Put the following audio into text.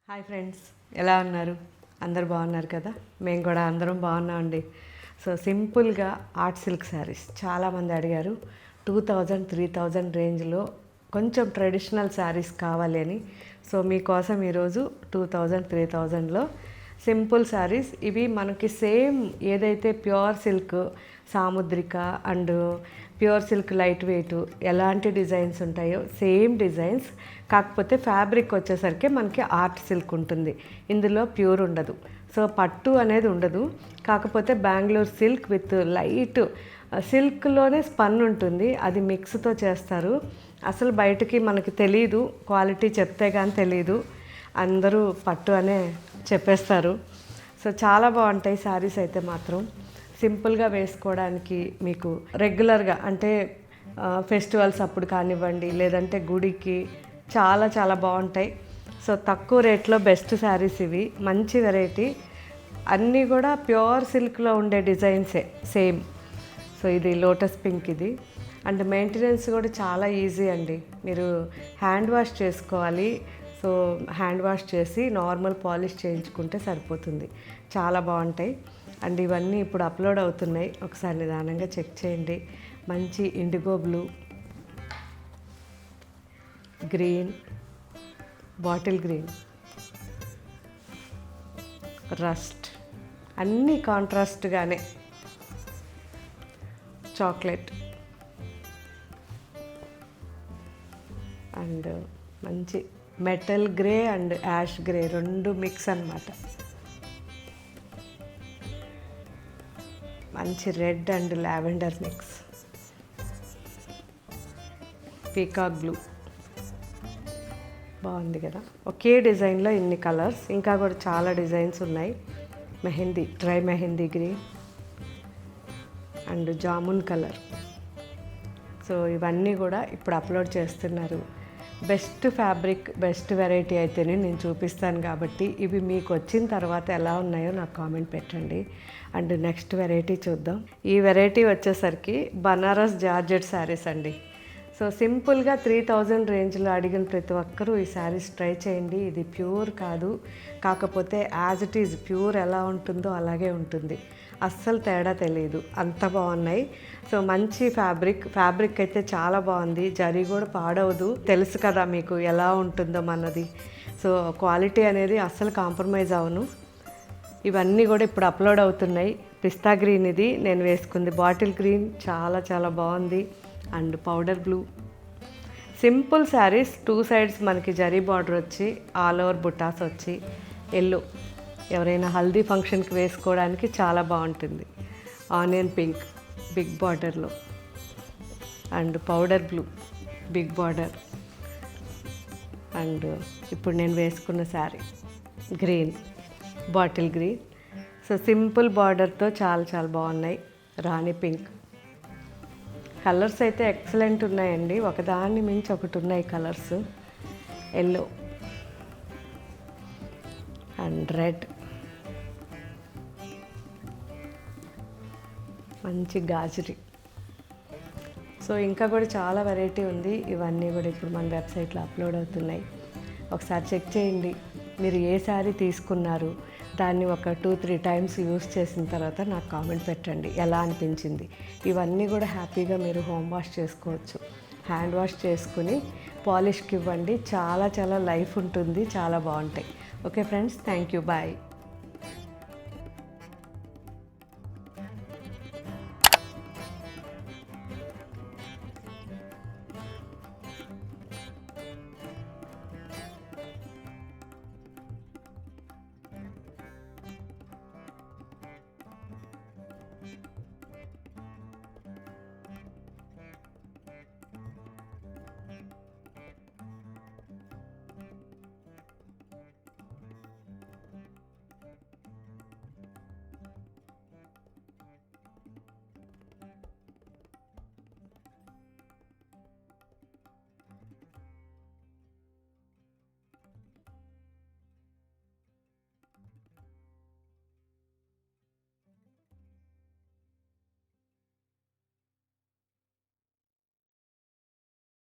Hi friends, ఎలా ఉన్నారు? అందరు బాగున్నారు కదా? మేము కూడా అందరం బాగున్నామండి. సో సింపుల్గా ఆర్ట్ సిల్క్ శారీస్ చాలామంది అడిగారు. 2000-3000 రేంజ్లో కొంచెం ట్రెడిషనల్ శారీస్ కావాలి అని. సో మీకోసం ఈరోజు 2000-3000లో సింపుల్ శారీస్. ఇవి మనకి సేమ్ ఏదైతే pure silk Samudrika and pure silk light weight ఎలాంటి డిజైన్స్ ఉంటాయో సేమ్ డిజైన్స్, కాకపోతే ఫ్యాబ్రిక్ వచ్చేసరికి మనకి ఆర్ట్ సిల్క్ ఉంటుంది. ఇందులో ప్యూర్ ఉండదు. సో పట్టు అనేది ఉండదు, కాకపోతే బెంగళూరు సిల్క్ విత్ లైట్ సిల్క్లోనే స్పన్ ఉంటుంది. అది మిక్స్తో చేస్తారు. అసలు బయటకి మనకి తెలీదు, క్వాలిటీ చెప్తే కానీ తెలీదు. అందరూ పట్టు అనే చెప్పేస్తారు. సో చాలా బాగుంటాయి శారీస్ అయితే మాత్రం. సింపుల్గా వేసుకోవడానికి మీకు రెగ్యులర్గా అంటే ఫెస్టివల్స్ అప్పుడు కానివ్వండి, లేదంటే గుడికి చాలా చాలా బాగుంటాయి. సో తక్కువ రేట్లో బెస్ట్ శారీస్ ఇవి. మంచి వెరైటీ, అన్నీ కూడా ప్యూర్ సిల్క్లో ఉండే డిజైన్సే సేమ్. సో ఇది లోటస్ పింక్ ఇది. అండ్ మెయింటెనెన్స్ కూడా చాలా ఈజీ అండి. మీరు హ్యాండ్ వాష్ చేసుకోవాలి. సో హ్యాండ్ వాష్ చేసి నార్మల్ పాలిష్ చేయించుకుంటే సరిపోతుంది. చాలా బాగుంటాయి. అండ్ ఇవన్నీ ఇప్పుడు అప్లోడ్ అవుతున్నాయి, ఒకసారి నిదానంగా చెక్ చేయండి. మంచి indigo blue, green, bottle green, rust, అన్నీ కాంట్రాస్ట్గానే, చాక్లెట్ అండ్ మంచి metal grey and ash grey రెండు మిక్స్ అన్నమాట. మంచి red and lavender mix, peacock blue, బాగుంది కదా? ఒకే డిజైన్లో ఇన్ని కలర్స్, ఇంకా కూడా చాలా డిజైన్స్ ఉన్నాయి. Mehndi, dry mehndi green and jamun colour. So ఇవన్నీ కూడా ఇప్పుడు అప్లోడ్ చేస్తున్నారు. బెస్ట్ ఫ్యాబ్రిక్, బెస్ట్ వెరైటీ అయితేనే నేను చూపిస్తాను కాబట్టి ఇవి మీకు వచ్చిన తర్వాత ఎలా ఉన్నాయో నాకు కామెంట్ పెట్టండి. అండ్ నెక్స్ట్ వెరైటీ చూద్దాం. ఈ వెరైటీ వచ్చేసరికి బనారస్ జార్జెట్ శారీస్ అండి. సో సింపుల్గా 3000 రేంజ్లో అడిగిన ప్రతి ఒక్కరూ ఈ శారీస్ ట్రై చేయండి. ఇది ప్యూర్ కాదు, కాకపోతే యాజ్ ఇట్ ఈజ్ ప్యూర్ ఎలా ఉంటుందో అలాగే ఉంటుంది. అస్సలు తేడా తెలియదు, అంత బాగున్నాయి. సో మంచి ఫ్యాబ్రిక్ అయితే చాలా బాగుంది. జరీ కూడా పాడవదు. తెలుసు కదా మీకు ఎలా ఉంటుందో మనది. సో క్వాలిటీ అనేది అస్సలు కాంప్రమైజ్ అవ్వను. ఇవన్నీ కూడా ఇప్పుడు అప్లోడ్ అవుతున్నాయి. పిస్తా గ్రీన్ ఇది నేను వేసుకుంది, బాటిల్ గ్రీన్ చాలా చాలా బాగుంది. And powder blue. Simple saris, 2 sides మనకి జరీ బార్డర్ వచ్చి ఆల్ ఓవర్ బుటాస్ వచ్చి ఎల్లో, ఎవరైనా హల్దీ ఫంక్షన్కి వేసుకోవడానికి చాలా బాగుంటుంది. ఆనియన్ పింక్ బిగ్ బార్డర్లో and powder blue big border. And ఇప్పుడు నేను వేసుకున్న sari green, bottle green. So simple బార్డర్తో చాలా చాలా బాగున్నాయి. రాణి పింక్. కలర్స్ అయితే ఎక్సలెంట్ ఉన్నాయండి, ఒకదాన్ని మించి ఒకటి ఉన్నాయి కలర్స్. ఎల్లో అండ్ రెడ్, మంచి గాజరీ. సో ఇంకా కూడా చాలా వెరైటీ ఉంది. ఇవన్నీ కూడా ఇప్పుడు మన వెబ్సైట్లో అప్లోడ్ అవుతున్నాయి. ఒకసారి చెక్ చేయండి. మీరు ఏ శారీ తీసుకున్నారు, దాన్ని ఒక 2-3 టైమ్స్ యూస్ చేసిన తర్వాత నాకు కామెంట్ పెట్టండి ఎలా అనిపించింది. ఇవన్నీ కూడా హ్యాపీగా మీరు హోమ్ వాష్ చేసుకోవచ్చు. హ్యాండ్ వాష్ చేసుకుని పాలిష్కి ఇవ్వండి. చాలా చాలా లైఫ్ ఉంటుంది, చాలా బాగుంటాయి. Okay friends, thank you, bye.